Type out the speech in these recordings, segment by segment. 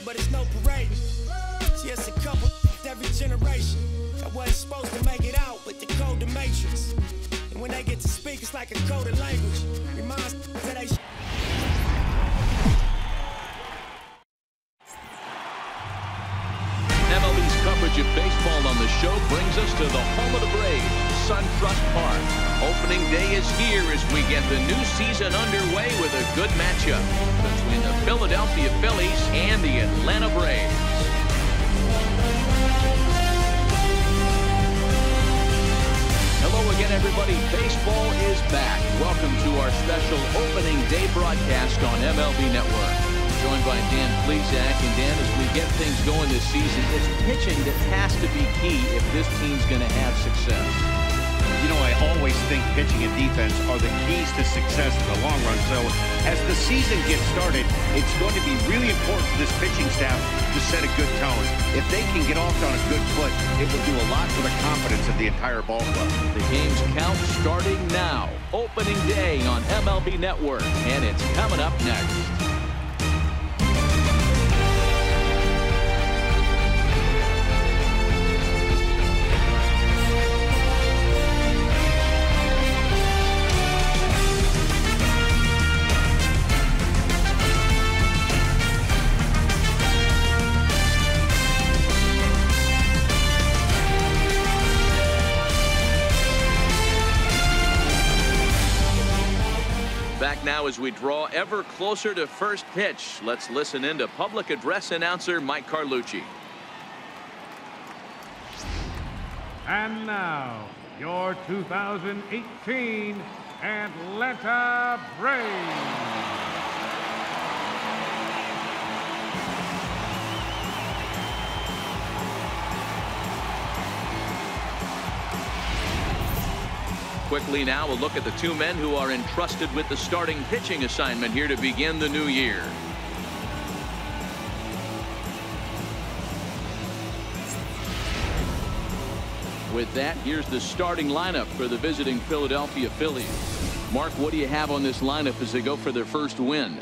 but it's no parading. Just a couple every generation that wasn't supposed to make it out, but they code the matrix. And when they get to speak, it's like a coded language. Reminds that they. MLB's coverage of baseball on the show brings us to the home of the Braves, SunTrust Park. Opening day is here as we get the new season underway with a good matchup between the Philadelphia Phillies and the Atlanta Braves. Hello again, everybody. Baseball is back. Welcome to our special opening day broadcast on MLB Network. Joined by Dan Plesac. And Dan, as we get things going this season, it's pitching that has to be key if this team's going to have success. You know, I always think pitching and defense are the keys to success in the long run. So as the season gets started, it's going to be really important for this pitching staff to set a good tone. If they can get off on a good foot, it will do a lot for the confidence of the entire ball club. The game's count starting now. Opening day on MLB Network, and it's coming up next. Back now as we draw ever closer to first pitch. Let's listen in to public address announcer Mike Carlucci. And now, your 2018 Atlanta Braves. Quickly now, a look at the two men who are entrusted with the starting pitching assignment here to begin the new year. With that, here's the starting lineup for the visiting Philadelphia Phillies. Mark, what do you have on this lineup as they go for their first win?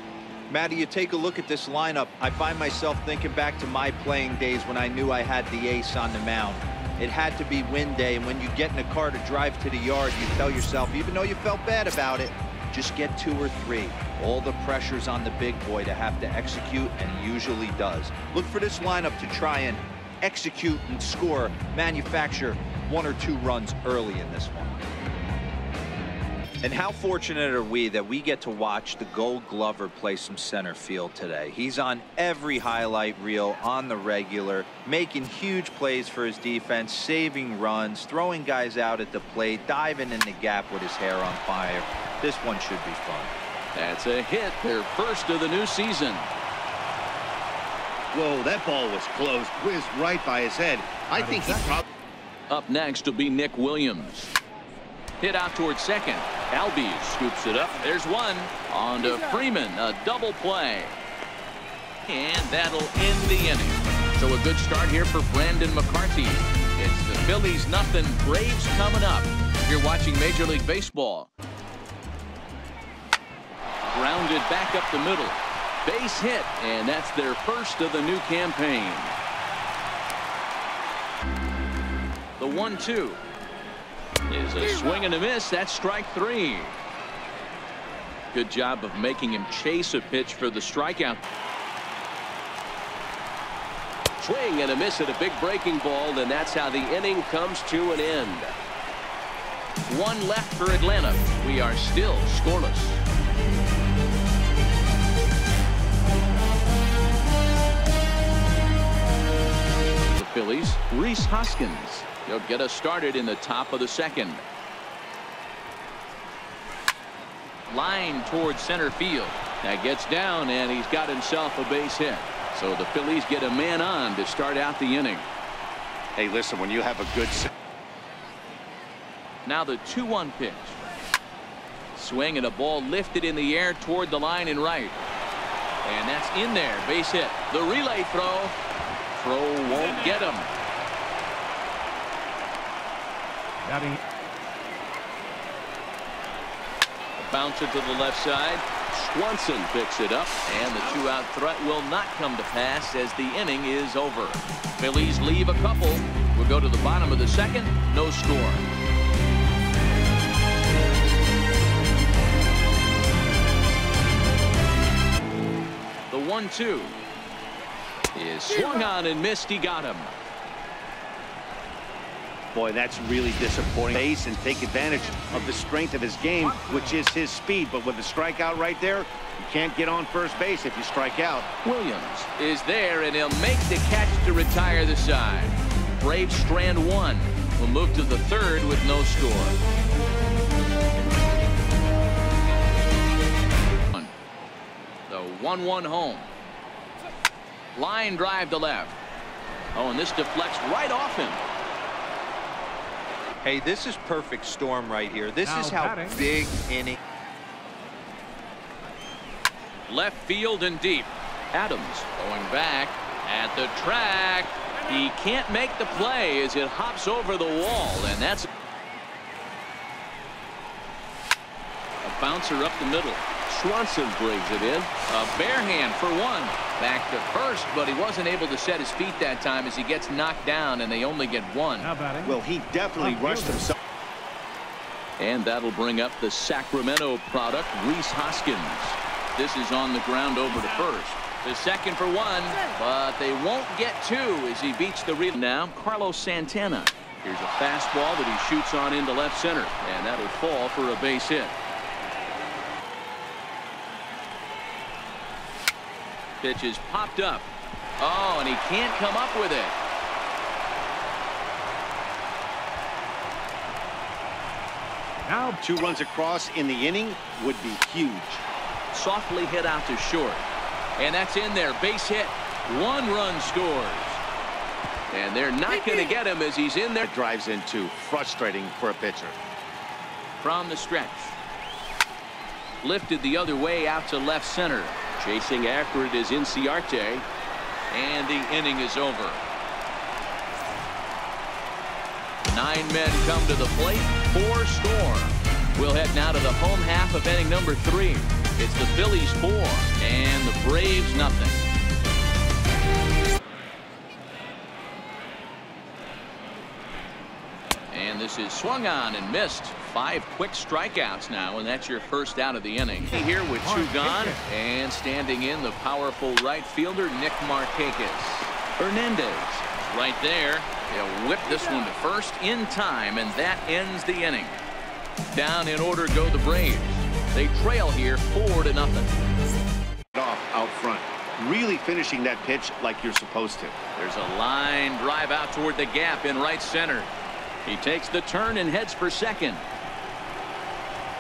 Matty, you take a look at this lineup. I find myself thinking back to my playing days when I knew I had the ace on the mound. It had to be win day, and when you get in a car to drive to the yard, you tell yourself, even though you felt bad about it, just get 2 or 3. All the pressure's on the big boy to have to execute, and he usually does. Look for this lineup to try and execute and score, manufacture 1 or 2 runs early in this one. And how fortunate are we that we get to watch the Gold Glover play some center field today. He's on every highlight reel on the regular, making huge plays for his defense, saving runs, throwing guys out at the plate, diving in the gap with his hair on fire. This one should be fun. That's a hit, their first of the new season. Whoa, that ball was close, whizzed right by his head. I think he probably... Up next will be Nick Williams. Hit out towards second. Albies scoops it up. There's one. On to Freeman. A double play. And that'll end the inning. So a good start here for Brandon McCarthy. It's the Phillies nothing. Braves coming up. You're watching Major League Baseball. Grounded back up the middle. Base hit. And that's their first of the new campaign. The 1-2. Is a swing and a miss. That's strike 3. Good job of making him chase a pitch for the strikeout. Swing and a miss at a big breaking ball, and that's how the inning comes to an end. 1 left for Atlanta. We are still scoreless. The Phillies, Rhys Hoskins. He'll get us started in the top of the second. Line towards center field. That gets down, and he's got himself a base hit. So the Phillies get a man on to start out the inning. Hey, listen, when you have a good... Now the 2-1 pitch. Swing and a ball lifted in the air toward the line and right. And that's in there. Base hit. The relay throw. Throw won't get him. Bouncer to the left side. Swanson picks it up, and the two-out threat will not come to pass as the inning is over. Phillies leave a couple. We'll go to the bottom of the second. No score. The 1-2 is swung on and missed. He got him. Boy, that's really disappointing. Base and take advantage of the strength of his game, which is his speed. But with the strikeout right there, you can't get on first base if you strike out. Williams is there, and he'll make the catch to retire the side. Braves strand one. We'll move to the third with no score. The 1-1 home. Line drive to left. Oh, and this deflects right off him. Hey, this is perfect storm right here. This is how big inning. Left field and deep. Adams going back at the track. He can't make the play as it hops over the wall, and that's a bouncer up the middle. Swanson brings it in. A bare hand for one. Back to first, but he wasn't able to set his feet that time as he gets knocked down, and they only get one. Well, he definitely rushed himself. And that'll bring up the Sacramento product, Rhys Hoskins. This is on the ground over to first. The second for one, but they won't get two as he beats the relay. Now, Carlos Santana. Here's a fastball that he shoots on into left center, and that'll fall for a base hit. Pitch is popped up. Oh, and he can't come up with it. Now 2 runs across in the inning would be huge. Softly hit out to short. And that's in there. Base hit. 1 run scores. And they're not going to get him as he's in there. Drives in 2. Frustrating for a pitcher. From the stretch. Lifted the other way out to left center. Chasing after it is Inciarte. And the inning is over. 9 men come to the plate. 4 score. We'll head now to the home half of inning number 3. It's the Phillies 4 and the Braves nothing. And this is swung on and missed. 5 quick strikeouts now, and that's your first out of the inning. Here with 2 gone, and standing in the powerful right fielder Nick Markakis. Hernandez right there. He'll whip this one to first in time, and that ends the inning. Down in order go the Braves. They trail here 4-0. Off out front, really finishing that pitch like you're supposed to. There's a line drive out toward the gap in right center. He takes the turn and heads for second.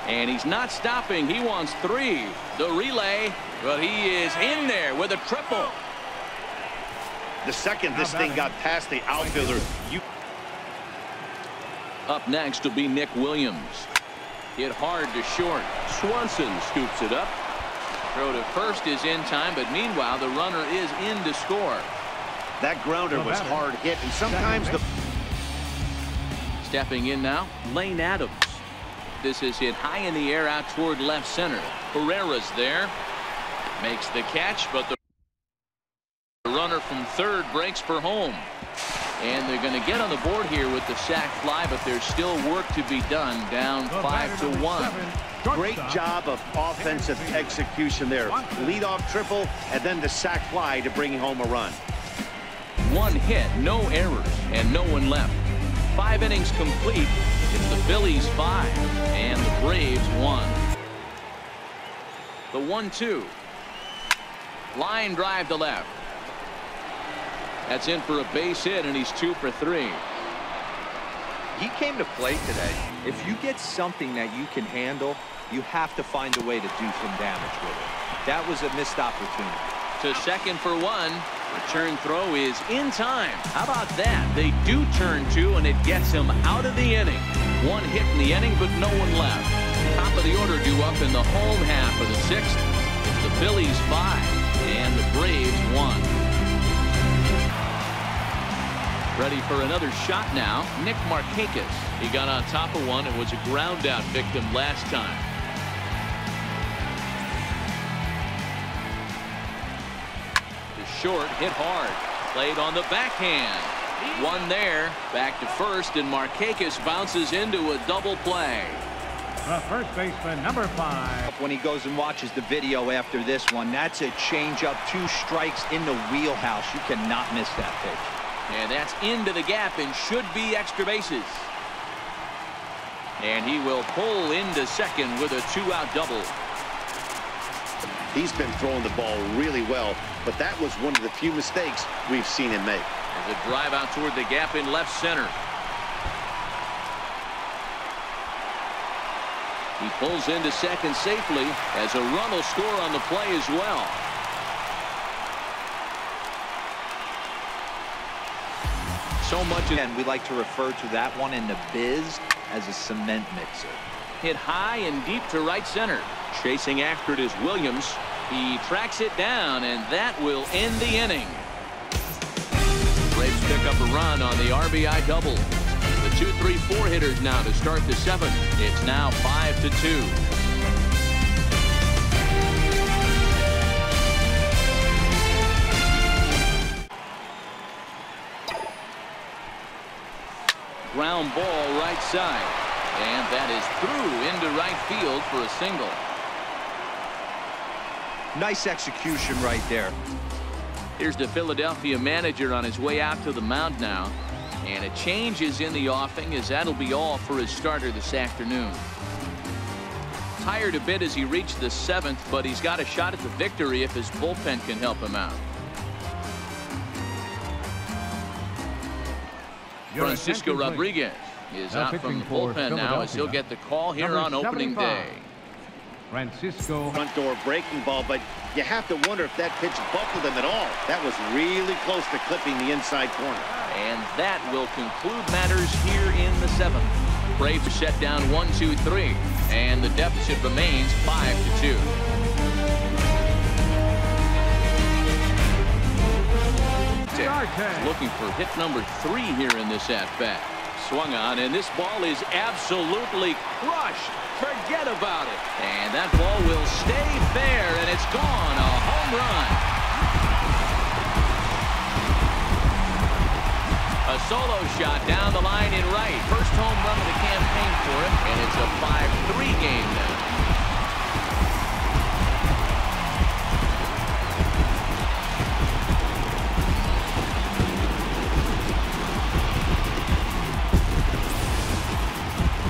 And he's not stopping. He wants 3. The relay, but he is in there with a triple. The second this thing got past the outfielder. Up next will be Nick Williams. Hit hard to short. Swanson scoops it up. Throw to first is in time, but meanwhile the runner is in to score. That grounder was hard hit, and sometimes the... Stepping in now, Lane Adams. This is hit high in the air out toward left center. Herrera's there. Makes the catch, but the runner from third breaks for home. And they're going to get on the board here with the sac fly, but there's still work to be done. Down 5-1. Great job of offensive execution there. Leadoff triple, and then the sac fly to bring home a run. 1 hit, no errors, and no one left. 5 innings complete. It's the Phillies 5 and the Braves 1. The 1-2. Line drive to left. That's in for a base hit, and he's 2 for 3. He came to play today. If you get something that you can handle, you have to find a way to do some damage with it. That was a missed opportunity. To second for 1. Return throw is in time. How about that? They do turn 2, and it gets him out of the inning. 1 hit in the inning, but no one left. Top of the order due up in the home half of the 6th. It's the Phillies 5 and the Braves 1. Ready for another shot now. Nick Markakis. He got on top of one and was a ground out victim last time. to short, hit hard. Played on the backhand. One there. Back to first, and Markakis bounces into a double play. The first baseman, number 5. When he goes and watches the video after this one, that's a changeup, 2 strikes in the wheelhouse. You cannot miss that pitch. And that's into the gap and should be extra bases. And he will pull into second with a 2-out double. He's been throwing the ball really well, but that was one of the few mistakes we've seen him make. There's a drive out toward the gap in left center. He pulls into second safely as a run will score on the play as well. So much. And we like to refer to that one in the biz as a cement mixer. Hit high and deep to right center. Chasing after it is Williams. He tracks it down, and that will end the inning. Braves pick up a run on the RBI double. The 2-3-4 hitters now to start the 7th. It's now 5-2. Ground ball right side, and that is through into right field for a single. Nice execution right there. Here's the Philadelphia manager on his way out to the mound now, and a change is in the offing, as that'll be all for his starter this afternoon. Tired a bit as he reached the 7th, but he's got a shot at the victory if his bullpen can help him out. Francisco Rodriguez is out from the bullpen now, as he'll get the call here on opening day. Francisco. Front door breaking ball, but you have to wonder if that pitch buckled him at all. That was really close to clipping the inside corner. And that will conclude matters here in the 7th. Braves set down 1-2-3, and the deficit remains 5-2. Looking for hit number 3 here in this at-bat. Swung on, and this ball is absolutely crushed. Forget about it. And that ball will stay fair, and it's gone. A home run. A solo shot down the line in right. First home run of the campaign for him, and it's a 5-3 game now.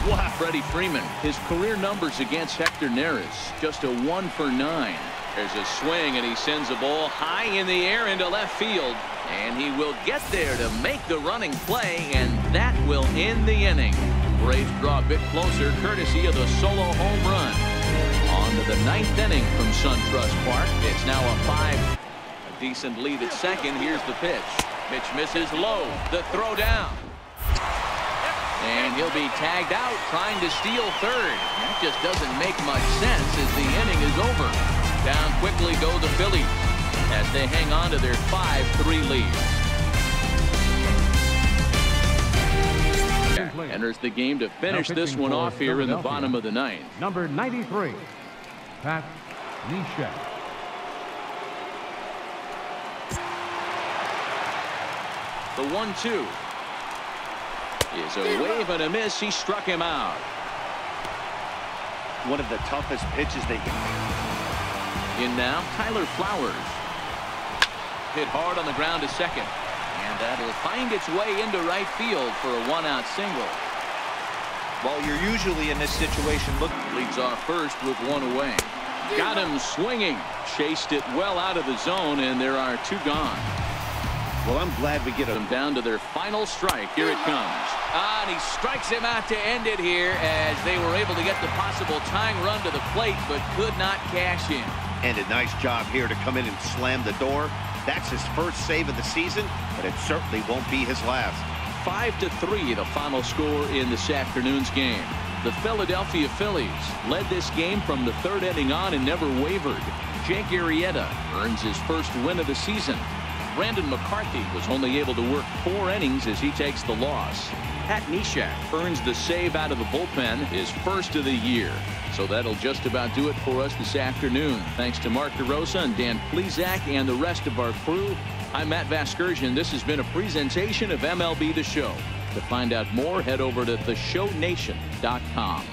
Wow, Freddie Freeman, his career numbers against Hector Neris, just a 1 for 9. There's a swing, and he sends the ball high in the air into left field, and he will get there to make the running play, and that will end the inning. Braves draw a bit closer courtesy of the solo home run. On to the 9th inning from SunTrust Park. It's now a 5. A decent lead at second. Here's the pitch. Pitch misses low. The throw down. And he'll be tagged out trying to steal third. That just doesn't make much sense as the inning is over. Down quickly go the Phillies as they hang on to their 5-3 lead. Enters the game to finish this one off here in the bottom of the 9th. Number 93, Pat Neshek. The 1-2. Is a wave and a miss. He struck him out. One of the toughest pitches they can. In now, Tyler Flowers. Hit hard on the ground to second. And that'll find its way into right field for a 1-out single. Well, you're usually in this situation. Look, leads off first with 1 away. Got him swinging. Chased it well out of the zone, and there are 2 gone. Well, I'm glad we get them down to their final strike. Here it comes. And he strikes him out to end it here as they were able to get the possible tying run to the plate, but could not cash in. And a nice job here to come in and slam the door. That's his first save of the season, but it certainly won't be his last. 5-3, the final score in this afternoon's game. The Philadelphia Phillies led this game from the 3rd inning on and never wavered. Jake Arrieta earns his first win of the season. Brandon McCarthy was only able to work 4 innings as he takes the loss. Pat Neshek earns the save out of the bullpen, his first of the year. So that'll just about do it for us this afternoon. Thanks to Mark DeRosa and Dan Plesac and the rest of our crew. I'm Matt Vasgersian. This has been a presentation of MLB The Show. To find out more, head over to theshownation.com.